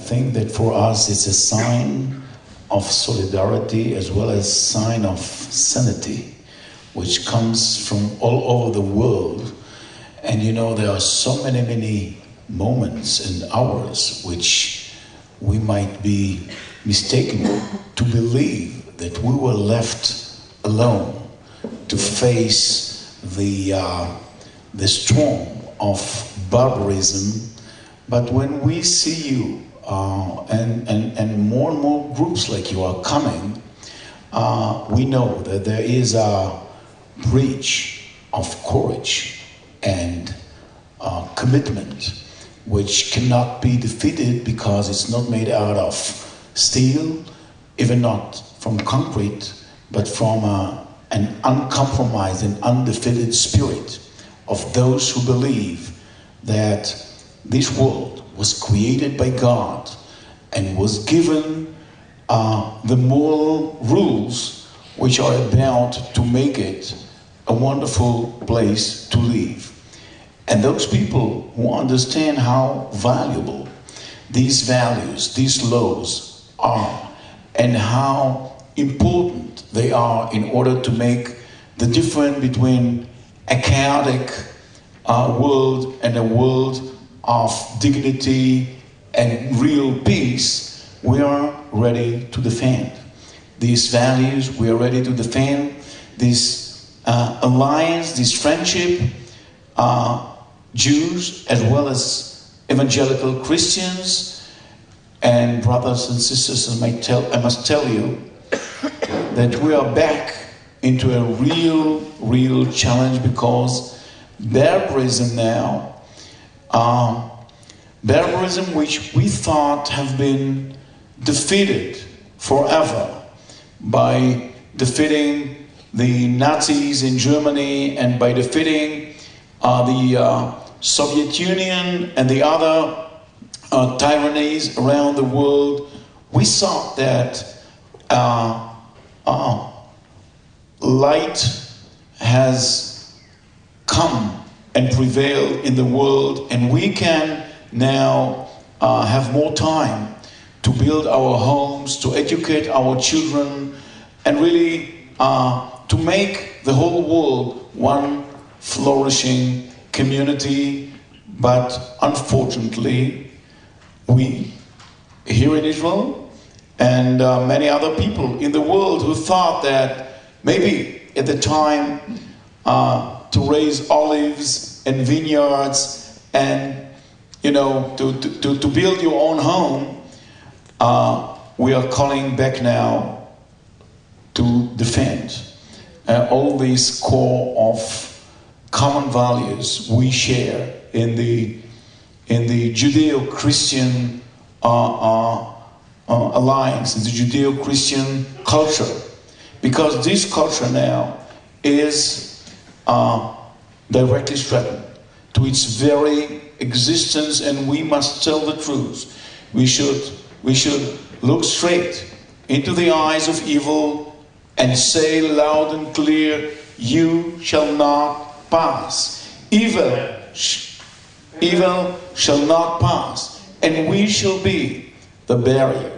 think that for us it's a sign of solidarity as well as sign of sanity, which comes from all over the world. And you know, there are so many moments and hours which we might be mistaken to believe that we were left alone to face the storm of barbarism. But when we see you and more groups like you are coming, we know that there is a breach of courage and commitment which cannot be defeated because it's not made out of steel, even not from concrete, but from an uncompromised and undefeated spirit of those who believe that this world was created by God and was given the moral rules which are about to make it a wonderful place to live. And those people who understand how valuable these values, these laws are, and how important they are in order to make the difference between a chaotic world and a world of dignity and real peace, we are ready to defend these values. We are ready to defend this alliance, this friendship, Jews as well as evangelical Christians. And brothers and sisters, I must tell you that we are back into a real challenge, because barbarism now, barbarism which we thought have been defeated forever by defeating the Nazis in Germany and by defeating the Soviet Union and the other tyrannies around the world. We saw that light has come and prevailed in the world, and we can now have more time to build our homes, to educate our children, and really to make the whole world one flourishing community. But unfortunately, we here in Israel and many other people in the world who thought that maybe at the time to raise olives and vineyards and, you know, to build your own home, we are calling back now to defend all these core of common values we share in the Judeo-Christian alliance, in the Judeo-Christian culture, because this culture now is directly threatened to its very existence, and we must tell the truth. We should look straight into the eyes of evil and say loud and clear, "You shall not pass. Evil shall not pass." And we shall be the barrier.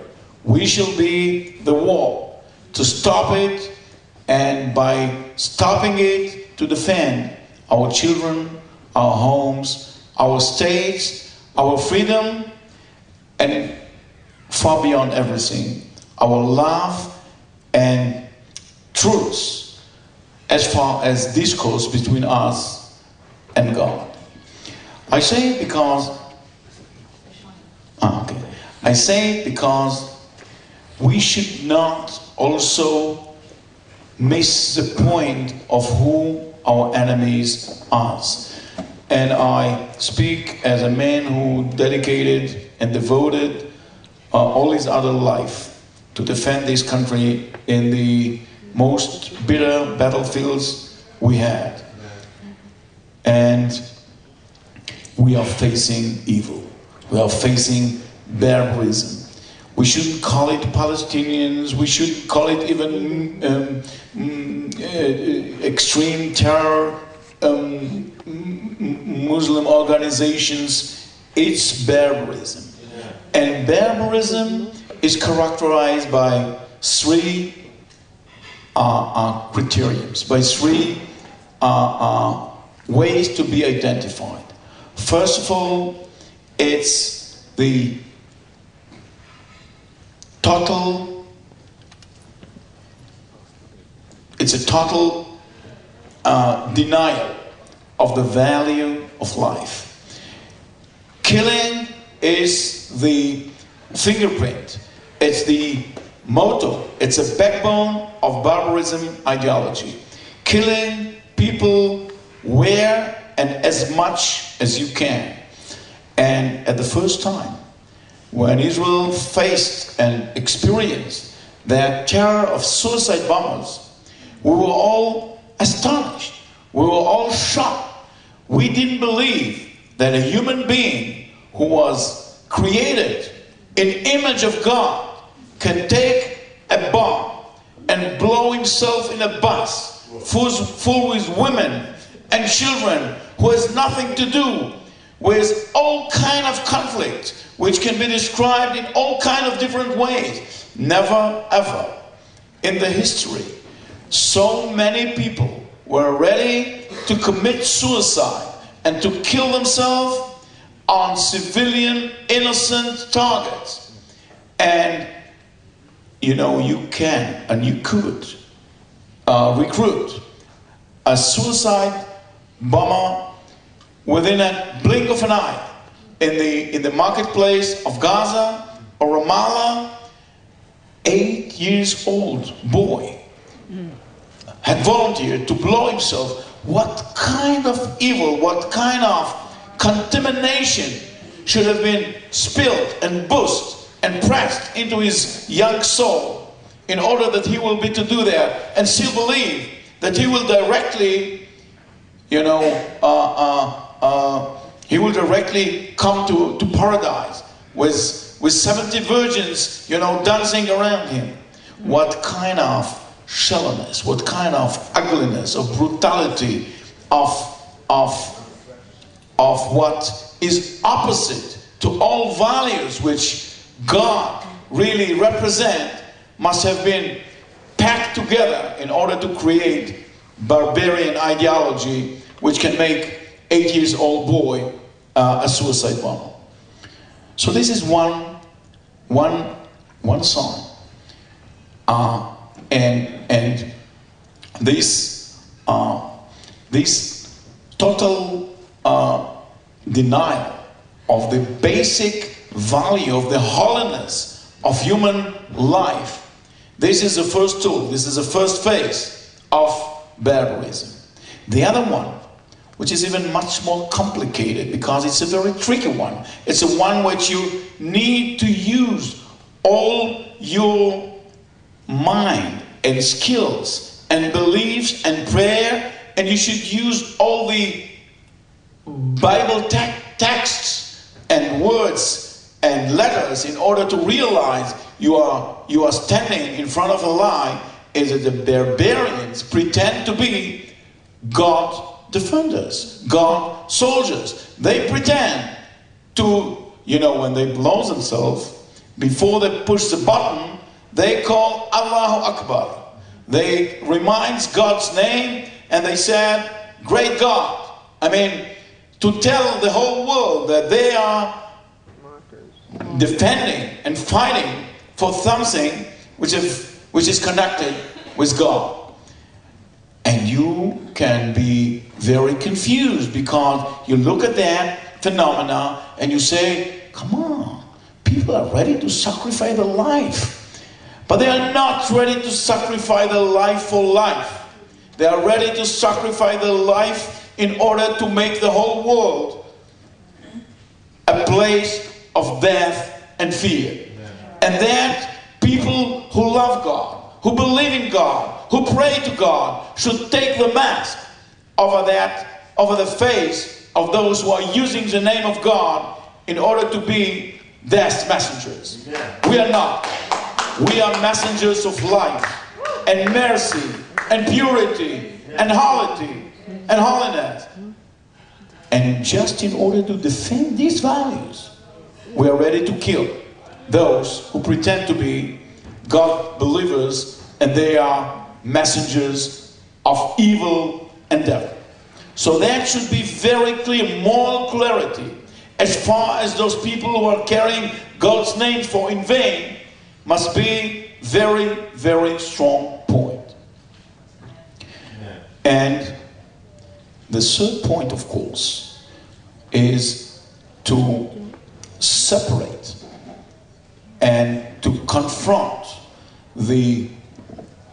We shall be the wall to stop it, and by stopping it, to defend our children, our homes, our states, our freedom, and far beyond everything, our love and truth as far as discourse between us and God. I say it because we should not also miss the point of who our enemies are. And I speak as a man who dedicated and devoted all his other life to defend this country in the most bitter battlefields we had. And we are facing evil. We are facing barbarism. We shouldn't call it Palestinians. We shouldn't call it even extreme terror, Muslim organizations. It's barbarism. And And barbarism is characterized by three criterions, by three ways to be identified. First of all, it's the total denial of the value of life. Killing is the fingerprint, it's the motto, it's a backbone of barbarism ideology. Killing people where and as much as you can. And at the first time, when Israel faced and experienced that terror of suicide bombers, we were all astonished. We were all shocked. We didn't believe that a human being who was created in image of God can take a bomb and blow himself in a bus full with women and children who has nothing to do with all kind of conflict, which can be described in all kind of different ways. Never ever in the history so many people were ready to commit suicide and to kill themselves on civilian innocent targets. And you know, you can and you could recruit a suicide bomber within a blink of an eye in the marketplace of Gaza or Ramallah. 8 years old boy had volunteered to blow himself. What kind of evil, what kind of contamination should have been spilled and boosted and pressed into his young soul in order that he will be to do that and still believe that he will directly, you know, he will directly come to paradise with 70 virgins, you know, dancing around him. What kind of shallowness, what kind of ugliness, of brutality, of what is opposite to all values which God really represents must have been packed together in order to create barbarian ideology which can make 8 years old boy a suicide bomber. So this is one song, and this total denial of the basic value of the holiness of human life. This is the first tool. This is the first phase of barbarism. The other one, which is even much more complicated because it's a very tricky one. It's a one which you need to use all your mind and skills and beliefs and prayer, and you should use all the Bible texts and words and letters in order to realize you are standing in front of a lie, is that the barbarians pretend to be God defenders, God soldiers. They pretend to, you know, when they blow themselves, before they push the button, they call Allahu Akbar. They remind God's name and they said, great God. I mean, to tell the whole world that they are defending and fighting for something which is connected with God. And you can be very confused because you look at that phenomena and you say, come on, people are ready to sacrifice their life. But they are not ready to sacrifice their life for life. They are ready to sacrifice their life in order to make the whole world a place of death and fear. And that people who love God, who believe in God, who pray to God, should take the mask over the face of those who are using the name of God in order to be death's messengers. We are not. We are messengers of life and mercy and purity and holiness. And just in order to defend these values, we are ready to kill. those who pretend to be God believers, and they are messengers of evil and devil. So that should be very clear, moral clarity, as far as those people who are carrying God's name for in vain, must be very, very strong point. And the third point, of course, is to separate and to confront the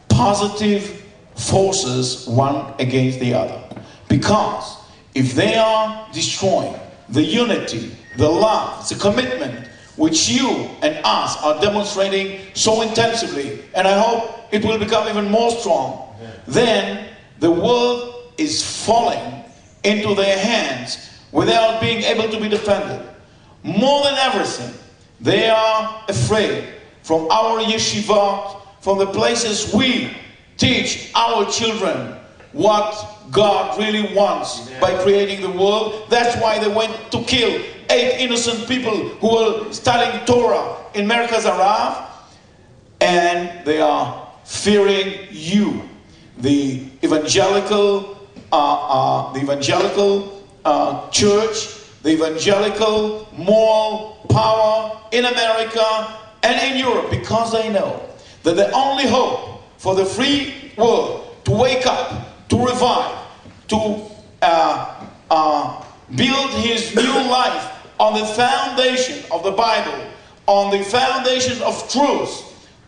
positive forces one against the other. Because if they are destroying the unity, the love, the commitment which you and us are demonstrating so intensively, and I hope it will become even more strong, then the world is falling into their hands without being able to be defended. More than everything, they are afraid from our yeshivot, from the places we teach our children what God really wants by creating the world. That's why they went to kill 8 innocent people who were studying Torah in Merkaz Arav, and they are fearing you, the evangelical church, the evangelical moral power in America and in Europe, because they know that the only hope for the free world to wake up, to revive, to build his new life on the foundation of the Bible, on the foundation of truth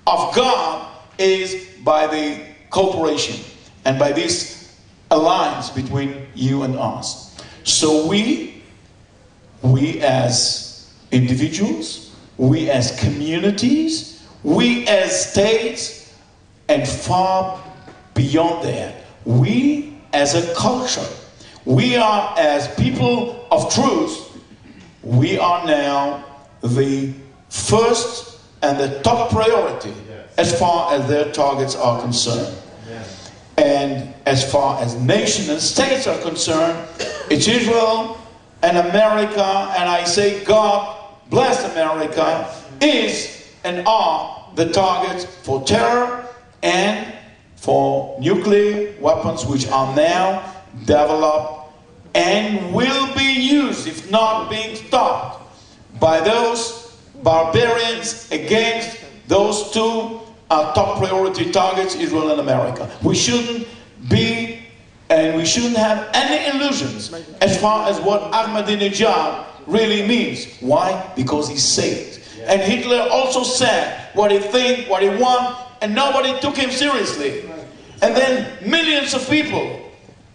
of God, is by the cooperation and by this alliance between you and us. So we as individuals, we as communities, we as states, and far beyond that, we as a culture, we are as people of truth, we are now the first and the top priority as far as their targets are concerned. And as far as nations and states are concerned, it's Israel and America, and I say God bless America, is and are the targets for terror and for nuclear weapons, which are now developed and will be used, if not being stopped, by those barbarians against those two top priority targets, Israel and America. We shouldn't be, and we shouldn't have any illusions as far as what Ahmadinejad really means. Why? Because he saved. And Hitler also said what he think, what he want, and nobody took him seriously. And then millions of people,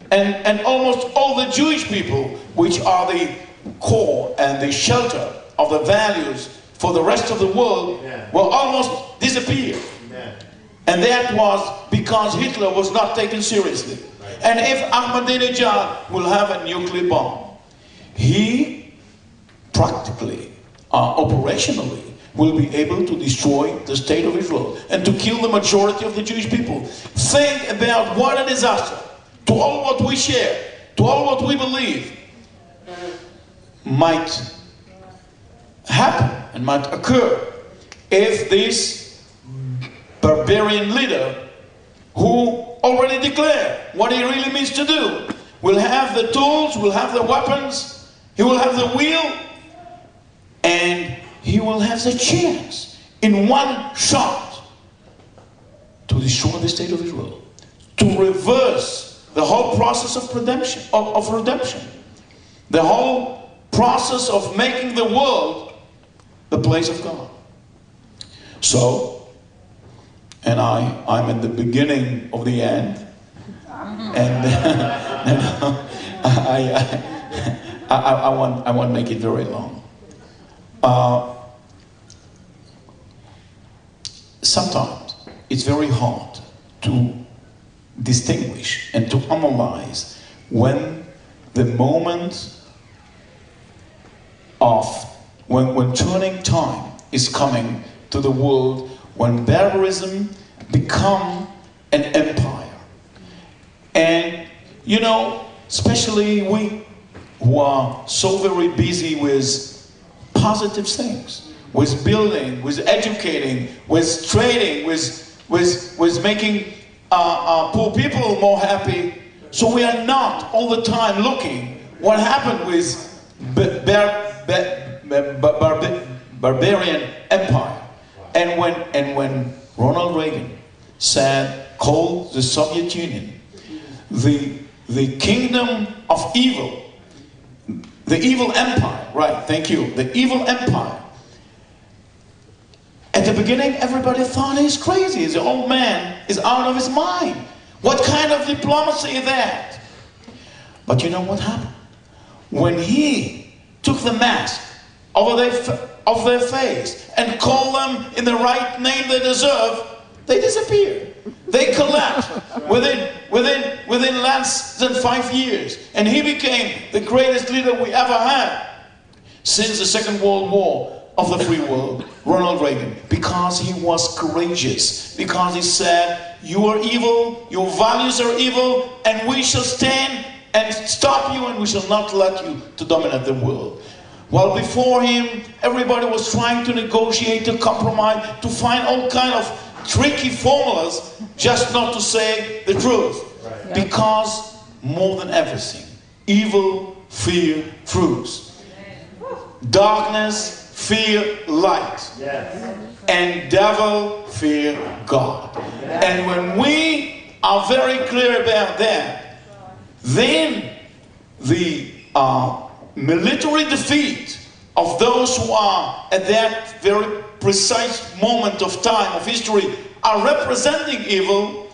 and almost all the Jewish people, which are the core and the shelter of the values for the rest of the world, will almost disappear. And that was because Hitler was not taken seriously. And if Ahmadinejad will have a nuclear bomb, he practically, operationally, will be able to destroy the state of Israel and to kill the majority of the Jewish people. Think about what a disaster to all what we share, to all what we believe might happen and might occur if this barbarian leader, who already declared what he really means to do, will have the tools, will have the weapons, he will have the will, and he will have the chance in one shot to destroy the state of Israel, to reverse the whole process of redemption, the whole process of making the world the place of God. So, and I'm at the beginning of the end, and I won't make it very long. Sometimes it's very hard to distinguish and to analyze when the moment of when turning time is coming to the world, when barbarism become an empire. And you know, especially we who are so very busy with positive things, with building, with educating, with trading, with making poor people more happy. So we are not all the time looking what happened with barbarian empire. And when Ronald Reagan called the Soviet Union the kingdom of evil, the evil empire, right, thank you, the evil empire. At the beginning, everybody thought he's crazy. The old man is out of his mind. What kind of diplomacy is that? But you know what happened? When he took the mask off their face and called them in the right name they deserve, they disappeared. They collapsed within less than 5 years. And he became the greatest leader we ever had since the Second World War of the free world, Ronald Reagan, because he was courageous, because he said, you are evil, your values are evil, and we shall stand and stop you, and we shall not let you to dominate the world. While before him, everybody was trying to negotiate, to compromise, to find all kind of tricky formulas, just not to say the truth. Right. Because more than everything, evil fear truth. Darkness fear light. Yes. And devil fear God. Yes. And when we are very clear about that, then the military defeat of those who are at that very precise moment of time of history are representing evil,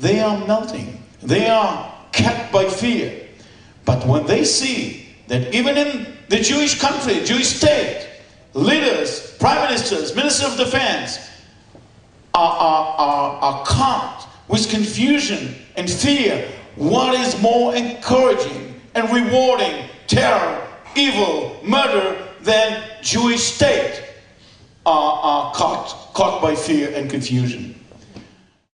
they are melting. They are kept by fear. But when they see that even in the Jewish country, Jewish state, leaders, prime ministers, ministers of defense are caught with confusion and fear, what is more encouraging and rewarding terror, evil, murder than Jewish state are caught by fear and confusion?